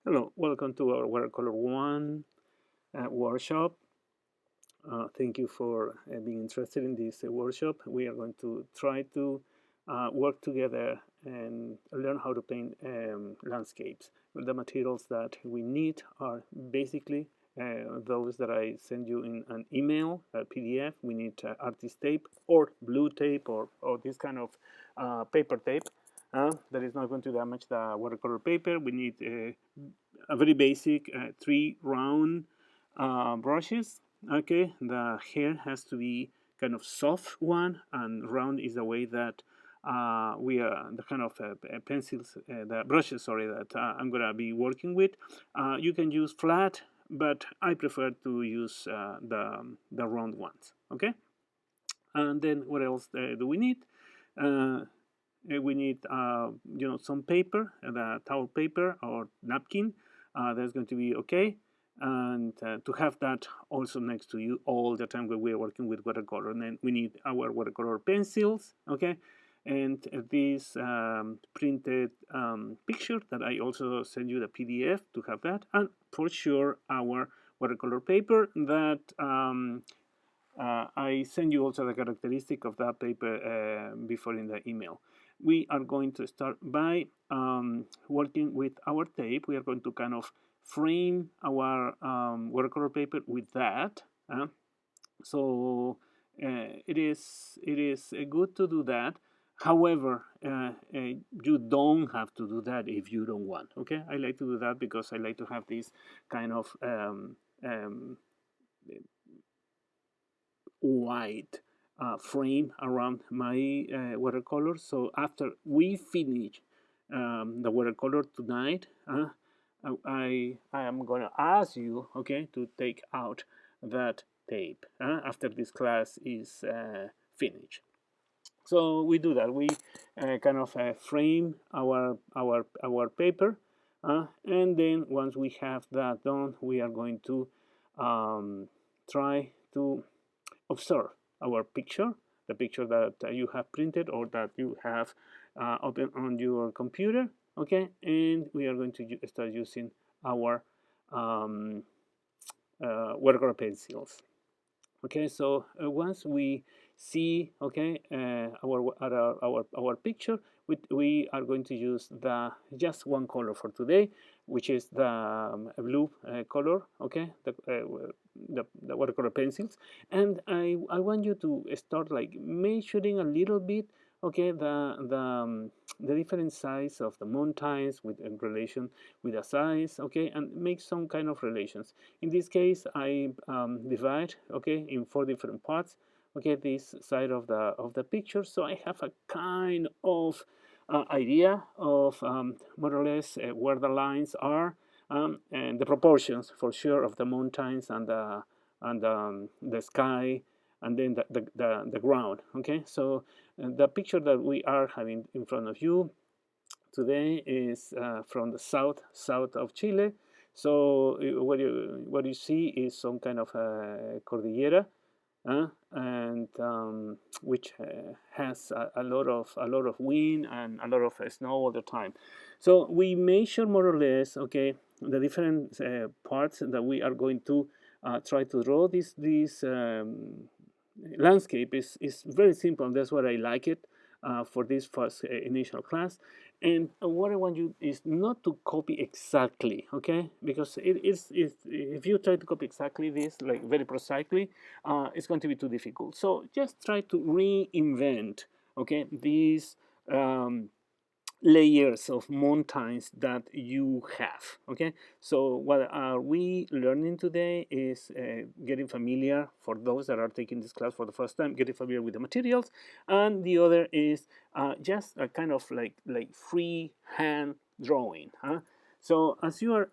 Hello, welcome to our Watercolor 1 workshop. Thank you for being interested in this workshop. We are going to try to work together and learn how to paint landscapes. The materials that we need are basically those that I send you in an email, a PDF. We need artist tape or blue tape or this kind of paper tape. That is not going to damage the watercolor paper. We need a very basic three round brushes. Okay, the hair has to be kind of soft one, and round is the way that we are the kind of pencils, the brushes, sorry, that I'm gonna be working with. You can use flat, but I prefer to use the round ones. Okay, and then what else do we need? Uh, we need some paper, the towel paper or napkin. That's going to be okay, and to have that also next to you all the time when we are working with watercolor. And then we need our watercolor pencils, okay, and this printed picture that I also send you the PDF to have that, and for sure our watercolor paper that I send you also the characteristic of that paper before in the email. We are going to start by working with our tape. We are going to kind of frame our watercolor paper with that. So it is good to do that. However, you don't have to do that if you don't want. Okay, I like to do that because I like to have this kind of white frame around my watercolor. So after we finish the watercolor tonight, I am gonna ask you, okay, to take out that tape after this class is finished. So we do that. We kind of frame our paper, and then once we have that done, we are going to try to observe our picture, the picture that you have printed or that you have open on your computer, okay? And we are going to start using our um, watercolor pencils. Okay, so once we see, okay, our picture, we are going to use the just one color for today, which is the blue color, okay, the watercolor pencils. And I want you to start like measuring a little bit, okay, the different size of the mountains with in relation with the size, okay, and make some kind of relations. In this case, I divide, okay, in four different parts, okay, this side of the picture, so I have a kind of idea of more or less where the lines are, and the proportions for sure of the mountains and the sky, and then the ground. Okay, so the picture that we are having in front of you today is from the south of Chile. So what you see is some kind of a cordillera, and which has a lot of wind and a lot of snow all the time. So we measure more or less, okay, the different parts that we are going to try to draw. This landscape is very simple. That's why I like it for this first initial class. And what I want you is not to copy exactly, okay? Because if you try to copy exactly this, like very precisely, it's going to be too difficult. So just try to reinvent, okay, these layers of mountains that you have. Okay, so what are we learning today is getting familiar, for those that are taking this class for the first time, getting familiar with the materials, and the other is just a kind of like free hand drawing, so as you are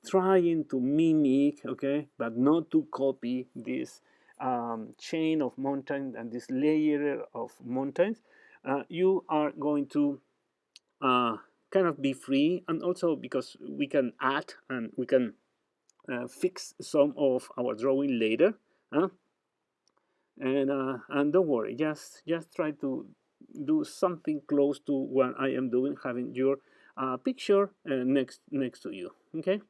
trying to mimic, okay, but not to copy this chain of mountains and this layer of mountains, you are going to uh, kind of be free, and also because we can add and we can fix some of our drawing later, huh? And don't worry, just try to do something close to what I am doing, having your picture next to you. Okay,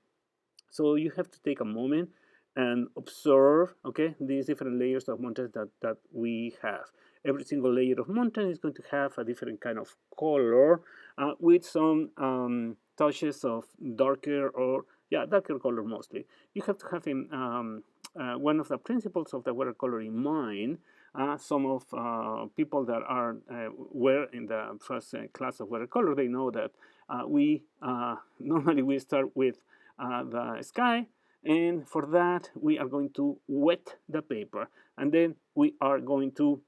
so you have to take a moment and observe, okay, these different layers of mountains that we have. Every single layer of mountain is going to have a different kind of color, with some touches of darker, or yeah, darker color mostly. You have to have one of the principles of the watercolor in mind. Some of people that are were in the first class of watercolor, they know that we normally we start with the sky, and for that we are going to wet the paper, and then we are going to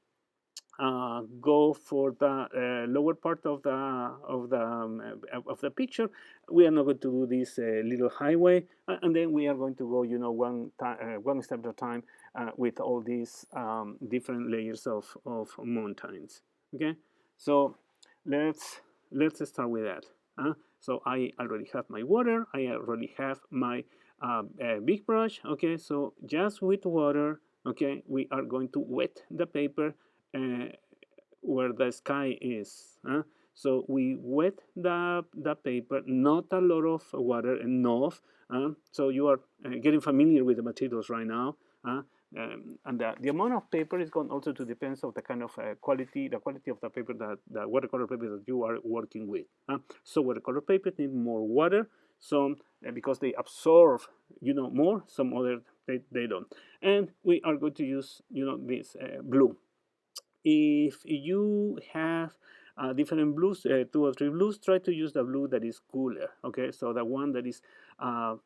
go for the lower part of the picture. We are not going to do this little highway, and then we are going to go, one step at a time, with all these different layers of mountains. Okay, so let's start with that. So I already have my water. I already have my big brush. Okay, so just with water, okay, we are going to wet the paper uh, where the sky is. So we wet the paper, not a lot of water, enough. So you are getting familiar with the materials right now. And the amount of paper is going also to depend on the kind of quality, the quality of the paper, the watercolor paper that you are working with. So watercolor paper need more water. Some because they absorb, more. Some other they don't. And we are going to use, this blue. If you have different blues, 2 or 3 blues, try to use the blue that is cooler. Okay, so the one that is a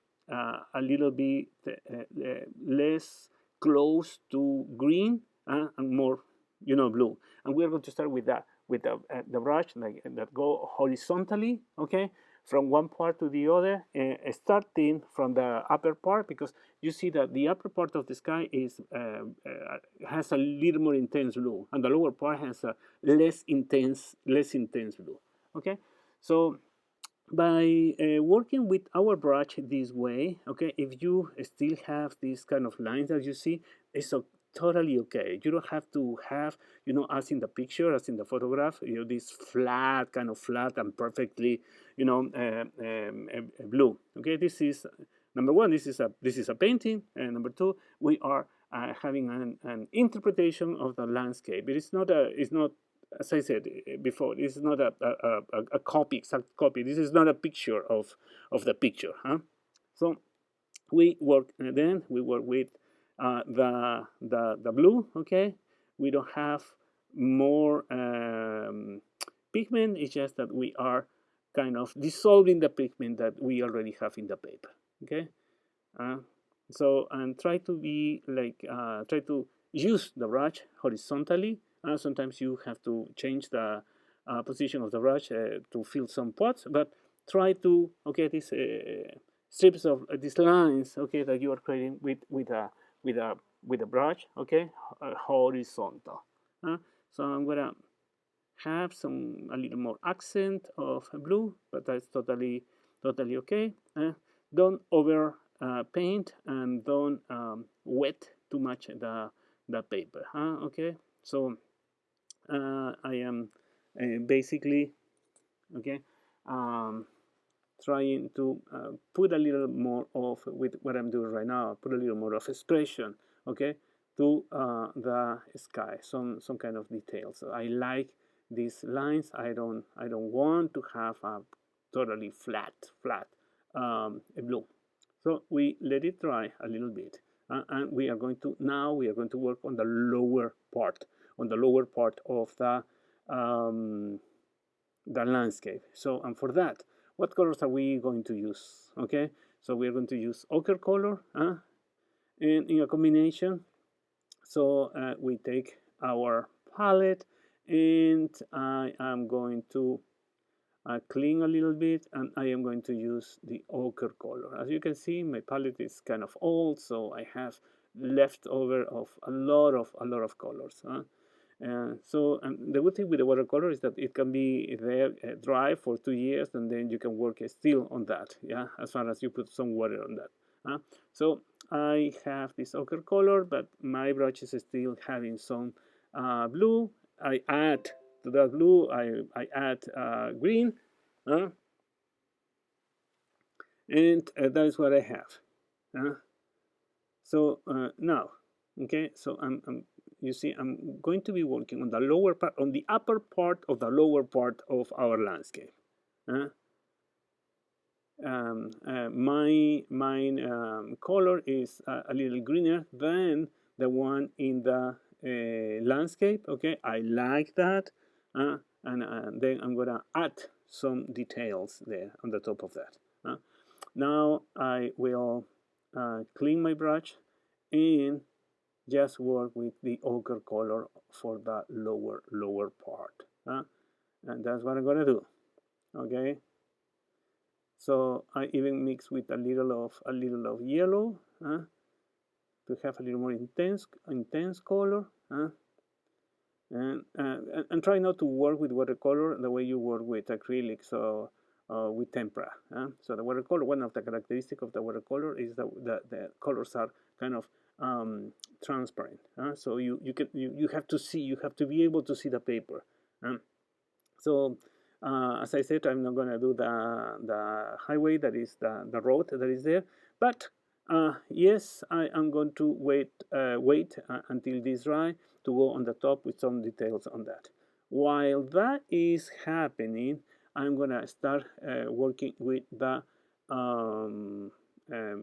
little bit less close to green, and more, blue. And we're going to start with that, with the brush like that go horizontally. Okay, from one part to the other, starting from the upper part, because you see that the upper part of the sky is has a little more intense blue, and the lower part has a less intense blue. Okay, so by working with our brush this way, okay, if you still have these kind of lines that you see, it's totally okay. You don't have to have, as in the picture, as in the photograph, this flat and perfectly, blue. Okay, this is number one. This is a painting, and number two, we are having an interpretation of the landscape. It's not, as I said before, this is not a copy, exact copy. This is not a picture of the picture. So we work with the blue. Okay, we don't have more pigment. It's just that we are kind of dissolving the pigment that we already have in the paper. Okay, so and try to use the brush horizontally. Sometimes you have to change the position of the brush to fill some spots, but try to, okay, these strips of these lines, okay, that you are creating with a brush, okay, horizontal. So I'm gonna have a little more accent of blue, but that's totally okay. Don't over paint, and don't wet too much the paper. Okay, so I am basically, okay, trying to put a little more of, with what I'm doing right now, put a little more of expression, okay, to the sky, some kind of detail. So I like these lines. I don't want to have a totally flat blue. So we let it dry a little bit, and we are going to work on the lower part, of the landscape. So, and for that, what colors are we going to use? Okay, so we're going to use ochre color, and in a combination. So we take our palette, and I am going to clean a little bit, and I am going to use the ochre color. As you can see, my palette is kind of old, so I have leftover of a lot of colors. So the good thing with the watercolor is that it can be there dry for 2 years, and then you can work still on that, yeah, as far as you put some water on that. So I have this ochre color, but my brush is still having some blue. I add to that blue, I add green, and that is what I have. So now, okay, so you see, I'm going to be working on the lower part, on the upper part of the lower part of our landscape. My color is a little greener than the one in the landscape. Okay, I like that, and then I'm gonna add some details there on the top of that. Now I will clean my brush and just work with the ochre color for the lower part, and that's what I'm gonna do. Okay, so I even mix with a little of yellow to have a little more intense color, and try not to work with watercolor the way you work with acrylics or with tempera. So the watercolor, one of the characteristics of the watercolor is that the colors are kind of transparent. So you have to see, you have to be able to see the paper. So as I said, I'm not going to do the highway, that is the road that is there, but yes, I am going to wait until this dry to go on the top with some details on that. While that is happening, I'm going to start working with the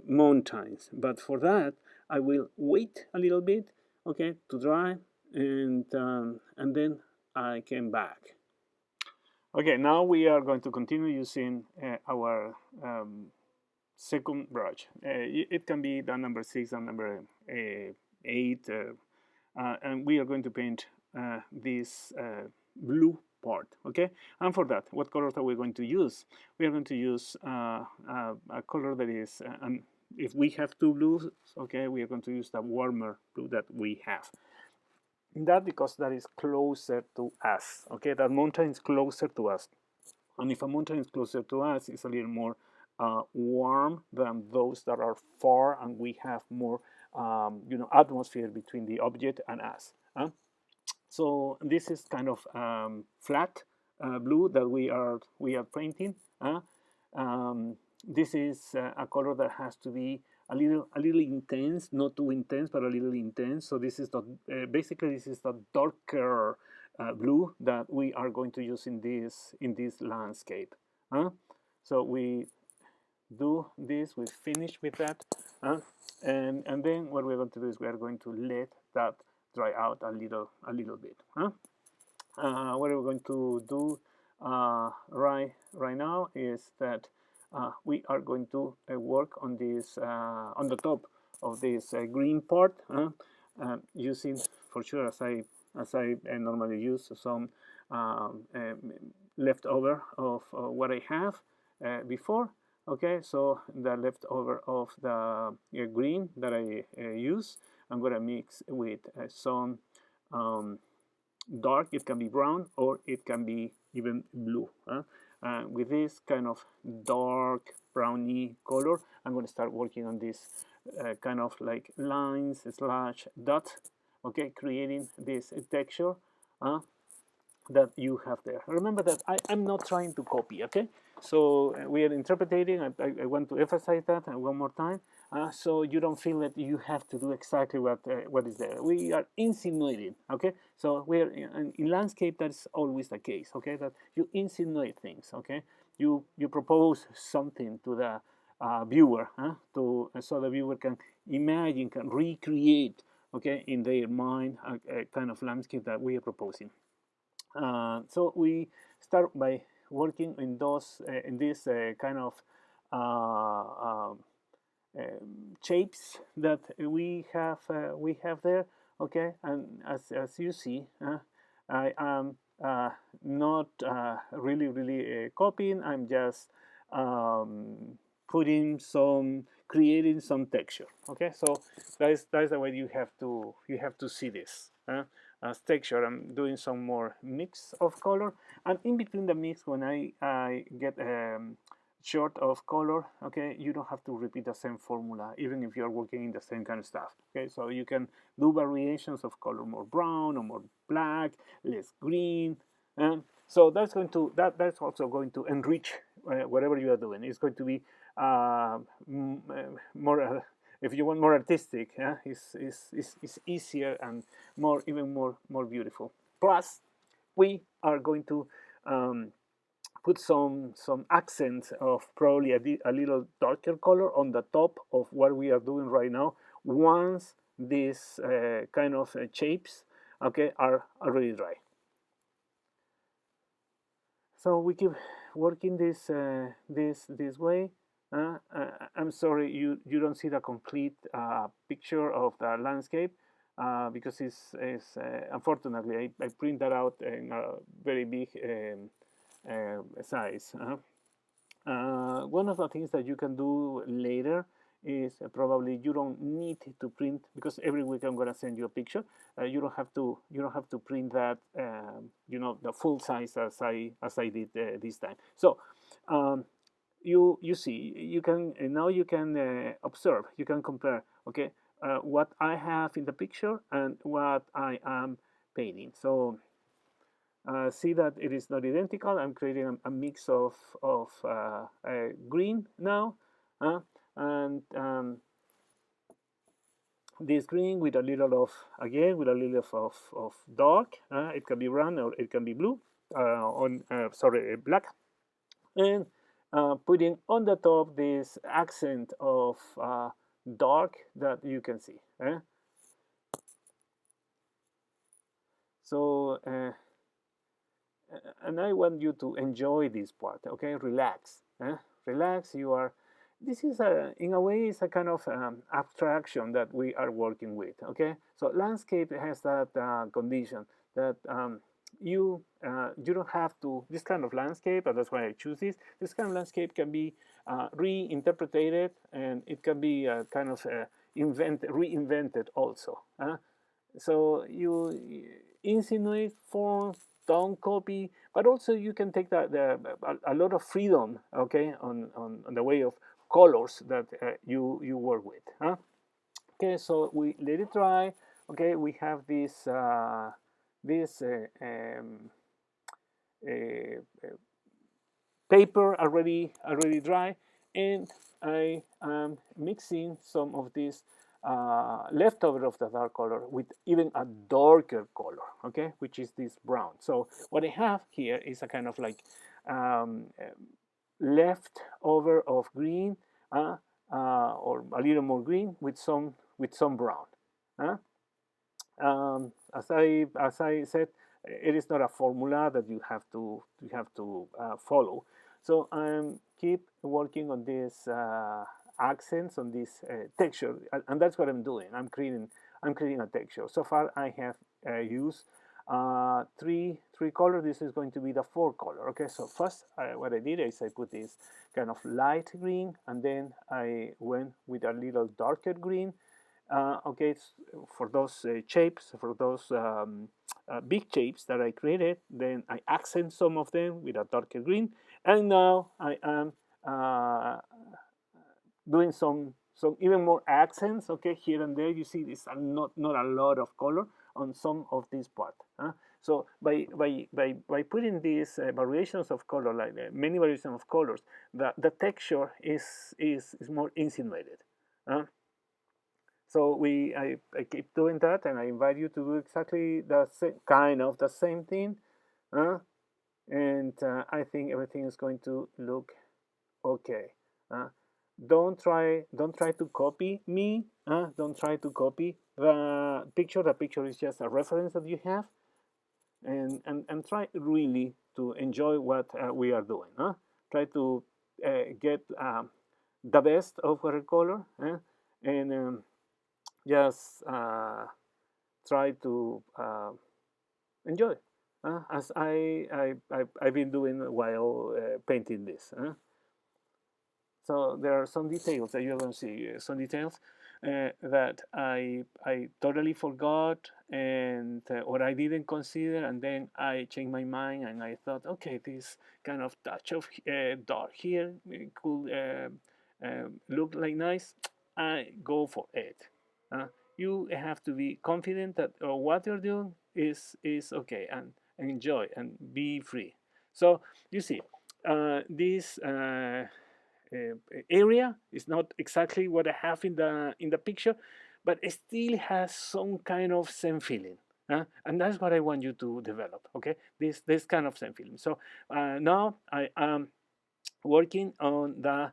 mountains. But for that, I will wait a little bit, okay, to dry, and then I came back. Okay, now we are going to continue using our second brush. It can be the number 6 and number 8, and we are going to paint this blue part. Okay, and for that, what colors are we going to use? We are going to use a color that is, if we have two blues, okay, we are going to use the warmer blue that we have. That because that is closer to us. Okay, that mountain is closer to us, and if a mountain is closer to us, it's a little more warm than those that are far, and we have more atmosphere between the object and us. So this is kind of flat blue that we are painting. This is a color that has to be a little intense, not too intense, but a little intense. So this is the basically this is the darker blue that we are going to use in this landscape. So we do this, we finish with that, and then what we're going to do is we are going to let that dry out a little bit. What we're going to do right now is that we are going to work on this on the top of this green part, using, for sure, as I normally use, some leftover of what I have before. Okay, so the leftover of the green that I use, I'm gonna mix with some dark. It can be brown or it can be even blue. With this kind of dark browny color, I'm going to start working on this kind of like lines slash dot, okay, creating this texture that you have there. Remember that I'm not trying to copy, okay? So we are interpreting. I want to emphasize that one more time, so you don't feel that you have to do exactly what is there. We are insinuating, okay? So we are in landscape. That's always the case, okay? That you insinuate things, okay? You propose something to the viewer, so the viewer can imagine, can recreate, okay, in their mind a kind of landscape that we are proposing. So we start by working in those in this kind of shapes that we have there, okay. And as you see, I am not really copying. I'm just creating some texture, okay. So that is the way you have to see this. As texture, I'm doing some more mix of color, and in between the mix, when I get short of color, okay, you don't have to repeat the same formula, even if you're working in the same kind of stuff, okay. So you can do variations of color, more brown or more black, less green, and so that's also going to enrich whatever you are doing. It's going to be more, if you want, more artistic. It's easier and even more beautiful. Plus, we are going to put some accents of probably a little darker color on the top of what we are doing right now. Once these kind of shapes, okay, are already dry. So we keep working this way. I'm sorry you don't see the complete picture of the landscape because it's unfortunately I print that out in a very big size. One of the things that you can do later is probably you don't need to print, because every week I'm going to send you a picture. You don't have to print that the full size as I did this time. So you see, you can now you can observe, you can compare, okay, what I have in the picture and what I am painting. So see that it is not identical. I'm creating a mix of green now, and this green with a little of, again, with a little of dark. It can be brown or it can be blue, black, and putting on the top this accent of dark that you can see. So and I want you to enjoy this part. Okay, relax. Relax. This is in a way, it's a kind of abstraction that we are working with. Okay, so landscape has that condition that you don't have to, this kind of landscape, and that's why I choose this kind of landscape can be reinterpreted, and it can be kind of reinvented also. So you insinuate forms, don't copy, but also you can take a lot of freedom, okay, on the way of colors that you work with. Okay, so we let it dry. Okay, we have this paper already dry, and I am mixing some of this leftover of the dark color with even a darker color, okay, which is this brown. So what I have here is a kind of like leftover of green, or a little more green with some brown. As I said, it is not a formula that you have to follow. So I'm keep working on these accents, on this texture, and that's what I'm doing. I'm creating a texture. So far, I have used three colors. This is going to be the fourth color. Okay, so first what I did is I put this kind of light green, and then I went with a little darker green. Okay, for those shapes, for those big shapes that I created, then I accent some of them with a darker green, and now I am doing some even more accents, okay, here and there. You see, this are not a lot of color on some of this part. So by putting these variations of color, like many variations of colors, the texture is more insinuated. So I keep doing that, and I invite you to do exactly the same thing, and I think everything is going to look okay. Don't try to copy me. Don't try to copy the picture. The picture is just a reference that you have, and try really to enjoy what we are doing. Try to get the best of watercolor, and just try to enjoy, as I've been doing while painting this. So there are some details that you're going to see, some details that I totally forgot, and or I didn't consider, and then I changed my mind and I thought, okay, this kind of touch of dark here could look like nice. I go for it. You have to be confident that what you're doing is okay, and enjoy and be free. So you see, this area is not exactly what I have in the picture, but it still has some kind of same feeling. And that's what I want you to develop. Okay, this kind of same feeling. So now I am working on the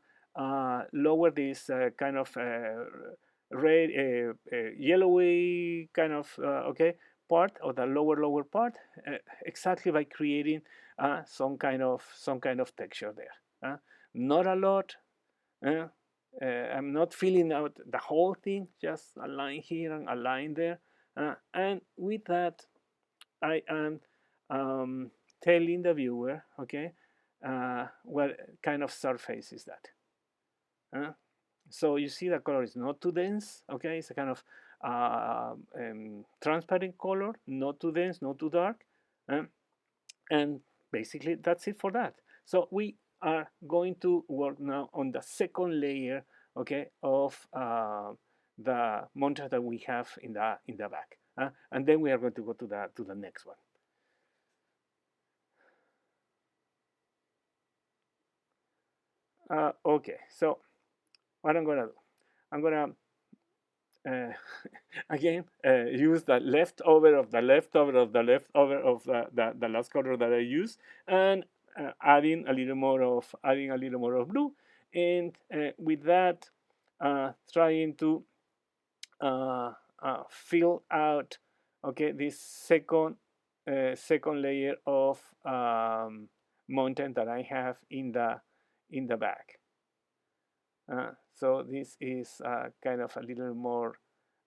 lower this kind of red, yellowy kind of okay part, or the lower part, exactly by creating some kind of texture there. Not a lot. Uh, I'm not filling out the whole thing, just a line here and a line there. And with that, I am telling the viewer, okay, what kind of surface is that. So you see the color is not too dense, okay, it's a kind of transparent color, not too dense, not too dark. And basically that's it for that. So we are going to work now on the second layer, okay, of the montage that we have in the back, and then we are going to go to the next one. Okay, so what I'm gonna do, I'm gonna again use the leftover of the leftover of the leftover of the last color that I used, and adding a little more of blue, and with that trying to fill out, okay, this second layer of mountain that I have in the back. So this is kind of a little more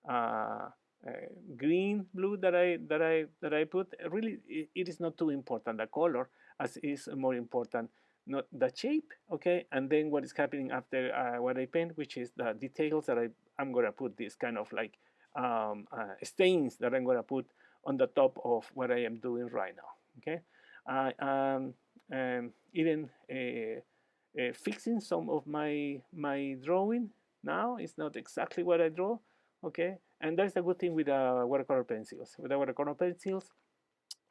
uh, green blue that I put. Really, it is not too important the color, as is more important not the shape, okay, and then what is happening after what I paint, which is the details that I'm gonna put this kind of like stains that I'm gonna put on the top of what I am doing right now. Okay, I even fixing some of my drawing now. It's not exactly what I draw, okay, and that's the good thing with watercolor pencils. With the watercolor pencils,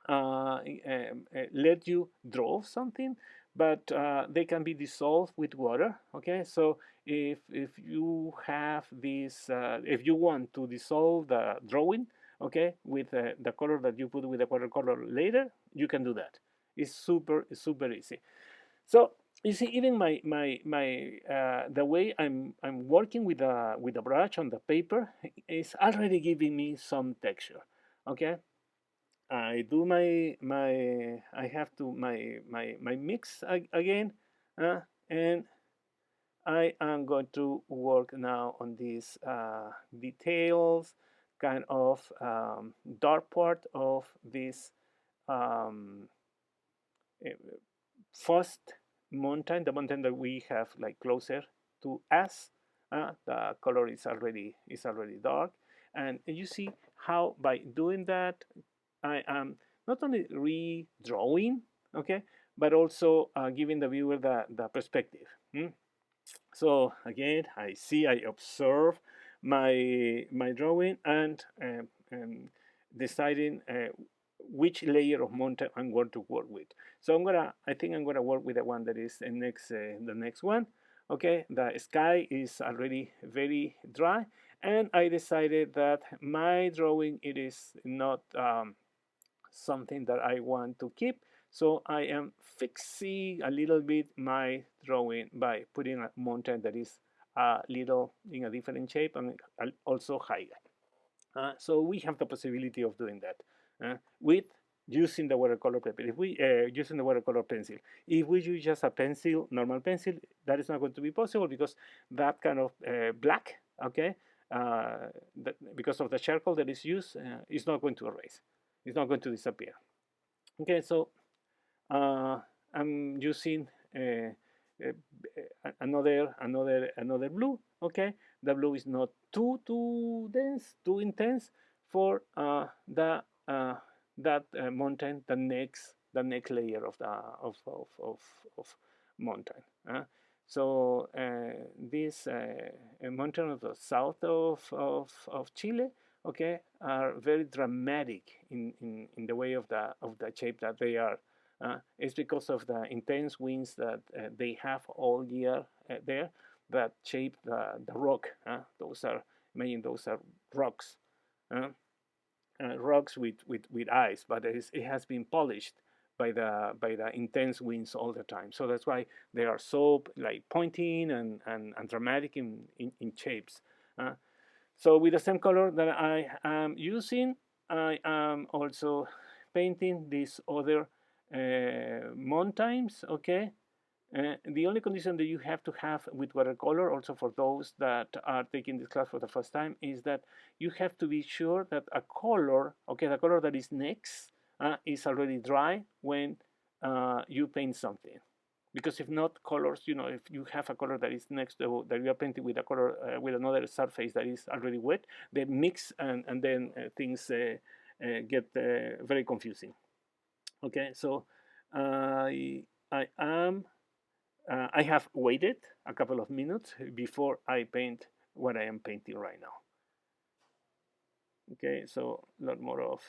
let you draw something, but they can be dissolved with water. Okay, so if you have this, if you want to dissolve the drawing, okay, with the color that you put with the watercolor later, you can do that. It's super easy. So you see, even the way I'm working with the brush on the paper is already giving me some texture. Okay, I do I have to my mix again, and I am going to work now on these details, kind of dark part of this um, eh, first mountain, the mountain that we have like closer to us. The color is already dark, and you see how by doing that I am not only redrawing, okay, but also giving the viewer the perspective. So again, I observe my drawing, and deciding which layer of mountain I'm going to work with. So I think I'm gonna work with the one that is the next one. Okay, the sky is already very dry, and I decided that my drawing, it is not something that I want to keep. So I am fixing a little bit my drawing by putting a mountain that is a little in a different shape and also higher. So we have the possibility of doing that with using the watercolor paper. If we using the watercolor pencil, if we use just a pencil, normal pencil, that is not going to be possible because that kind of black, okay, because of the charcoal that is used, is not going to erase. It's not going to disappear. Okay, so I'm using another blue. Okay, the blue is not too dense, too intense for the that mountain, the next layer of the of mountain. So this mountain of the south of Chile, okay, are very dramatic in the way of the shape that they are It's because of the intense winds that they have all year there that shape the rock. Those are, imagine those are rocks, rocks with ice, but it has been polished by the intense winds all the time. So that's why they are so like pointing and dramatic in shapes. So with the same color that I am using, I am also painting these other mountains. Okay. The only condition that you have to have with watercolor, also for those that are taking this class for the first time, is that you have to be sure that a color, okay, the color that is next is already dry when you paint something. Because if not, colors, you know, if you have a color that is next to that you are painting with a color with another surface that is already wet, they mix and then things get very confusing. Okay, so I am I have waited a couple of minutes before I paint what I am painting right now. Okay, so a lot more of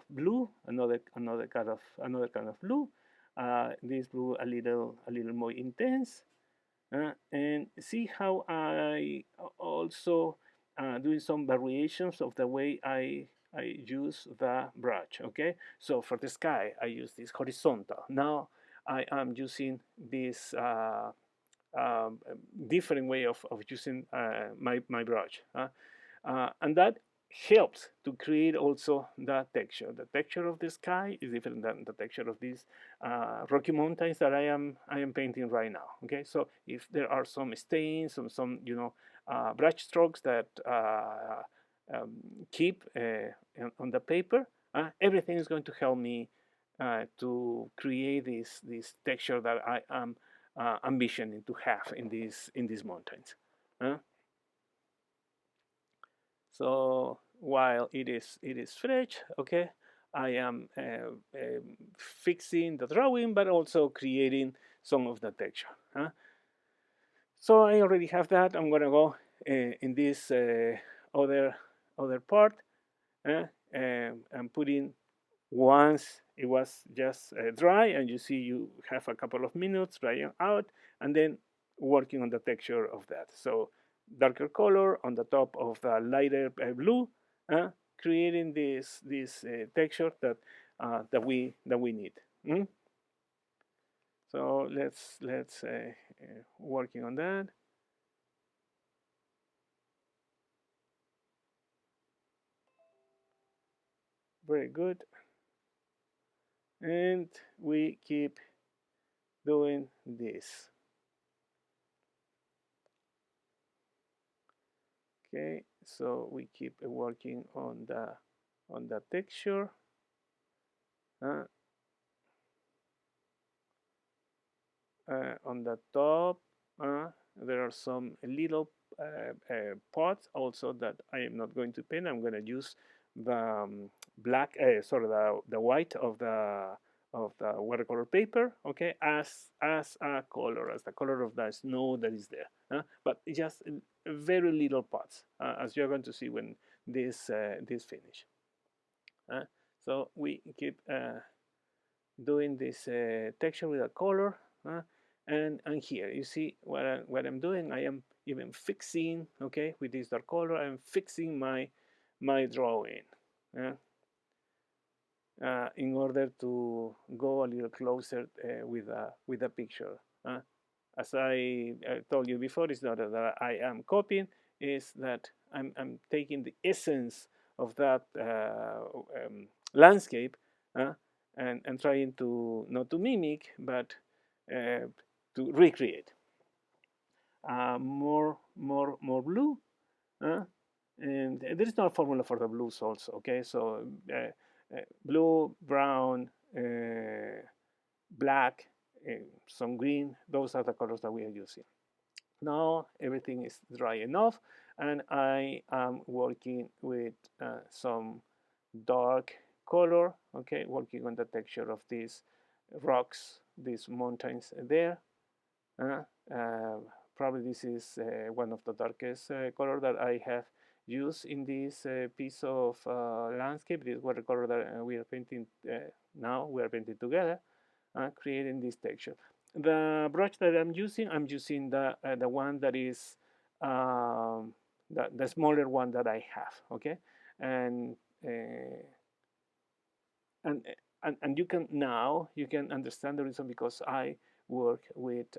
blue, another kind of blue. This blue a little more intense, and see how I also doing some variations of the way I use the brush. Okay, so for the sky I use this horizontal. Now I am using this different way of using my brush, and that helps to create also the texture. The texture of the sky is different than the texture of these rocky mountains that I am painting right now. Okay, so if there are some stains, some brush strokes that keep on the paper, everything is going to help me to create this texture that I am ambitioning to have in these mountains. So while it is fresh, okay, I am fixing the drawing, but also creating some of the texture. So I already have that. I'm gonna go in this other part. I'm putting once it was just dry, and you see you have a couple of minutes drying out, and then working on the texture of that. So darker color on the top of the lighter blue, creating this texture that we need. So let's working on that. Very good. And we keep doing this. Okay, so we keep working on the texture. On the top, there are some little pots also that I am not going to paint. I'm going to use the black, sorry, the white of the watercolor paper, okay, as a color, as the color of the snow that is there. But just very little pots, as you're going to see when this finish. So we keep doing this texture with a color, and here you see what I'm doing. I am even fixing, okay, with this dark color. I'm fixing my drawing in order to go a little closer with the picture. As I told you before, it's not that I am copying, is that I'm taking the essence of that landscape and trying to not to mimic, but to recreate. More blue, and there is no formula for the blues also. Okay, so blue, brown, black, some green. Those are the colors that we are using. Now everything is dry enough, and I am working with some dark color, okay, working on the texture of these rocks, these mountains there. Probably this is one of the darkest color that I have used in this piece of landscape. This watercolor that we are painting now. We are painting together. creating this texture. The brush that I'm using the one that is the smaller one that I have. Okay, and uh, and and you can now you can understand the reason, because I work with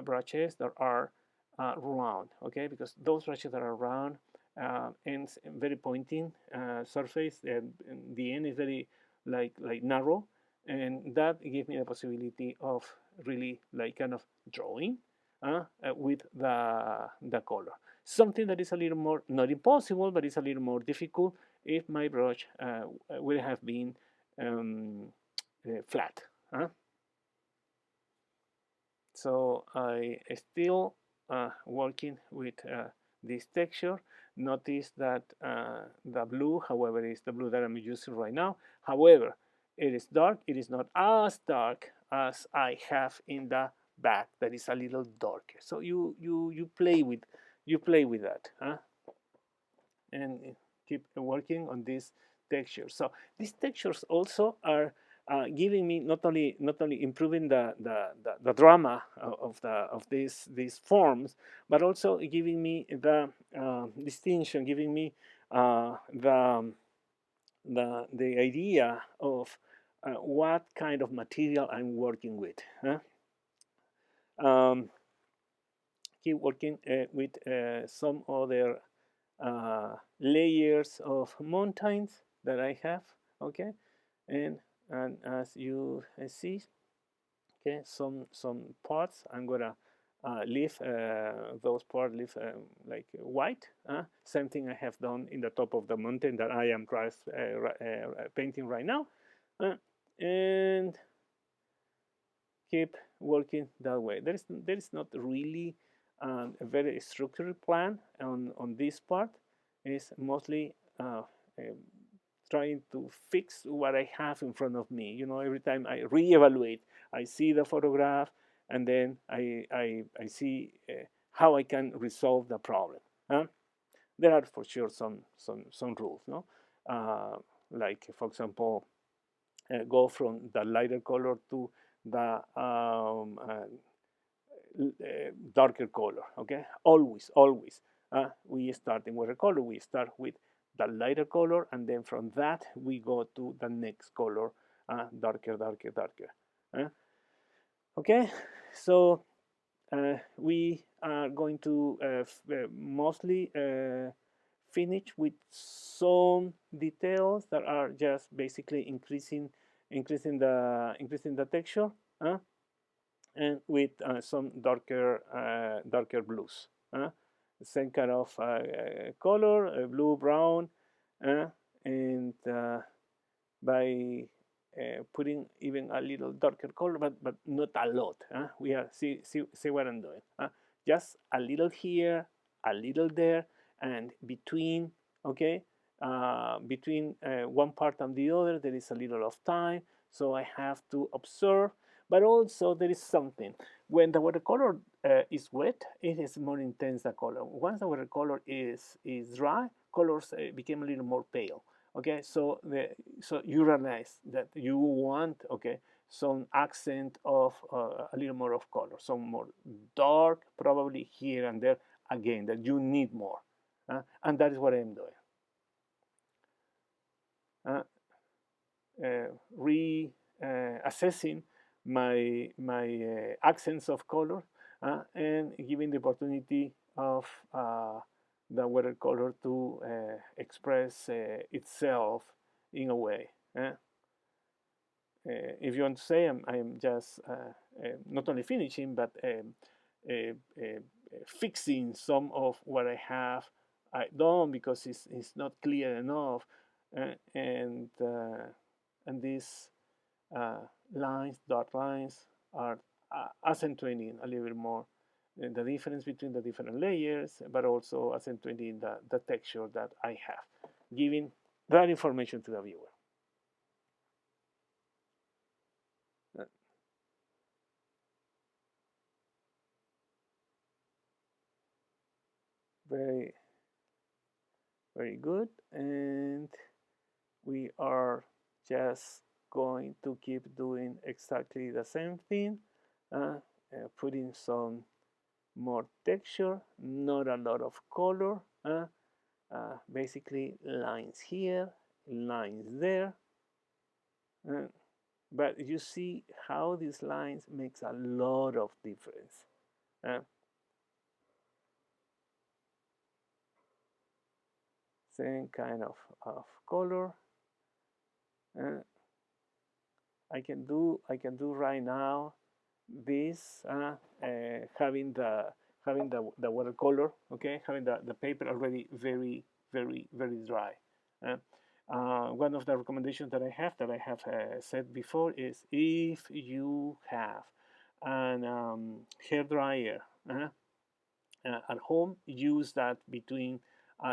brushes that are round. Okay, because those brushes that are round ends very pointing surface, and the end is very like narrow, and that gives me the possibility of really like kind of drawing with the color. Something that is a little more, not impossible, but it's a little more difficult if my brush will have been um, flat. So I still working with this texture. Notice that the blue, however, is the blue that I'm using right now. However, it is dark. It is not as dark as I have in the back. That is a little darker. So you play with that, and keep working on this texture. So these textures also are giving me not only improving the drama of these forms, but also giving me the distinction, giving me the idea of what kind of material I'm working with. Um, Keep working with some other layers of mountains that I have. Okay, and as you see, okay, some parts I'm gonna leave those parts leave like white. Same thing I have done in the top of the mountain that I am painting right now, and keep working that way. There is not really a very structured plan on this part. It's mostly trying to fix what I have in front of me. Every time I reevaluate, I see the photograph, and then I see how I can resolve the problem. There are for sure some rules, no? Like for example, go from the lighter color to the darker color. Okay, always we start in watercolor, we start with the lighter color, and then from that we go to the next color, darker. uh. Okay, so we are going to mostly finish with some details that are just basically increasing the texture, and with some darker blues. Same kind of color, blue, brown, and by putting even a little darker color, but not a lot. We are see what I'm doing. Just a little here, a little there, and between. Okay, between one part and the other, there is a little of time, so I have to observe. But also there is something. When the watercolor is wet, it is more intense the color. Once the watercolor is dry, colors become a little more pale. Okay, so you realize that you want, okay, some accent of a little more of color, some more dark, probably here and there, again, that you need more, and that is what I'm doing. Reassessing my accents of color, and giving the opportunity of the watercolor to express itself in a way. If you want to say, I'm just not only finishing, but fixing some of what I have done, because it's not clear enough, and these lines, dark lines, are accentuating a little bit more the difference between the different layers, but also accentuating the texture that I have, giving that information to the viewer. Very, very good. And we are just going to keep doing exactly the same thing, putting some more texture, not a lot of color, basically lines here, lines there, uh, but you see how these lines makes a lot of difference. Uh, Same kind of color. Uh, I can do right now this having the watercolor, okay, having the paper already very very dry. Uh, One of the recommendations that I have said before is if you have an hair dryer at home, use that between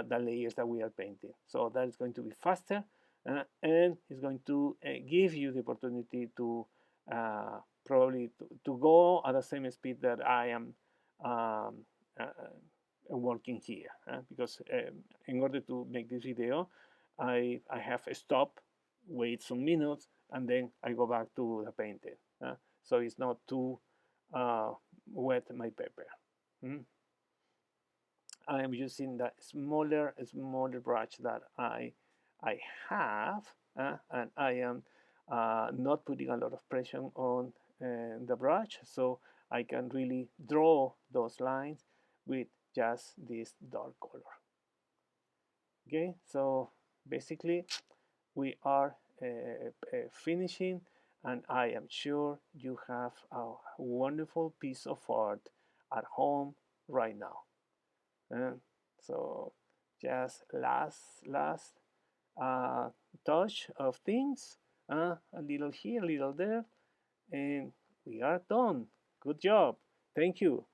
the layers that we are painting. So that is going to be faster and it's going to give you the opportunity to probably to go at the same speed that I am um, working here. Because in order to make this video, I have stopped, wait some minutes, and then I go back to the painting. So it's not too wet my paper. Mm. I am using the smaller brush that I have, and I am not putting a lot of pressure on the brush, so I can really draw those lines with just this dark color. Okay, so basically we are finishing, and I am sure you have a wonderful piece of art at home right now. And so just last uh, touch of things, a little here, a little there, and we are done. Good job. Thank you.